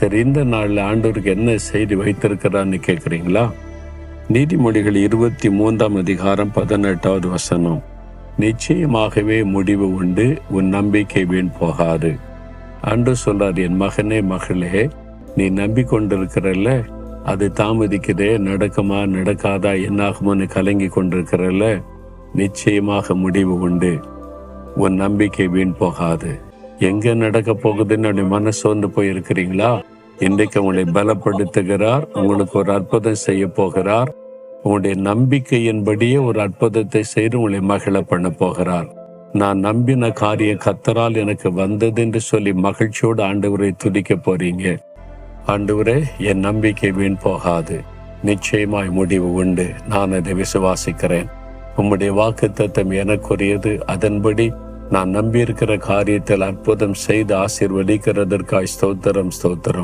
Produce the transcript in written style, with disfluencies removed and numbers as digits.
சரி, இந்த நாளில் ஆண்டவருக்கு என்ன செய்தி வைத்திருக்கிறான்னு கேட்குறீங்களா? நீதிமொழிகள் 23 நிச்சயமாகவே முடிவு உண்டு, உன் நம்பிக்கை வீண் போகாது. ஆண்டு சொல்றார், என் மகனே மகளே, நீ நம்பிக்கொண்டிருக்கிறல்ல, அது தாமதிக்குதே, நடக்குமா நடக்காதா என்னாகுமோன்னு கலங்கி கொண்டிருக்கிறல்ல, நிச்சயமாக முடிவு உண்டு, உன் நம்பிக்கை வீண் போகாது. எங்க நடக்க போகுதுன்னு அப்படி மனசோர்ந்து போயிருக்கிறீங்களா? இன்றைக்கு உங்களை பலப்படுத்துகிறார், உங்களுக்கு ஒரு அற்புதம் செய்ய போகிறார். உங்களுடைய நம்பிக்கையின்படியே ஒரு அற்புதத்தை செய்து உங்களை மகிழ பண்ண போகிறார். நான் நம்பின காரியம் கர்த்தரால் எனக்கு வந்தது என்று சொல்லி மகிழ்ச்சியோடு ஆண்டவரை துதிக்க போறீங்க. ஆண்டவரே, என் நம்பிக்கை வீண் போகாது, நிச்சயமாய் முடிவு உண்டு, நான் அதை விசுவாசிக்கிறேன். உம்முடைய வாக்குத்தத்தம் எனக்குரியது, அதன்படி நான் நம்பியிருக்கிற காரியத்தில் அற்புதம் செய்து ஆசீர்வதிக்கிறதற்காய் ஸ்தோத்திரம் ஸ்தோத்திரம்.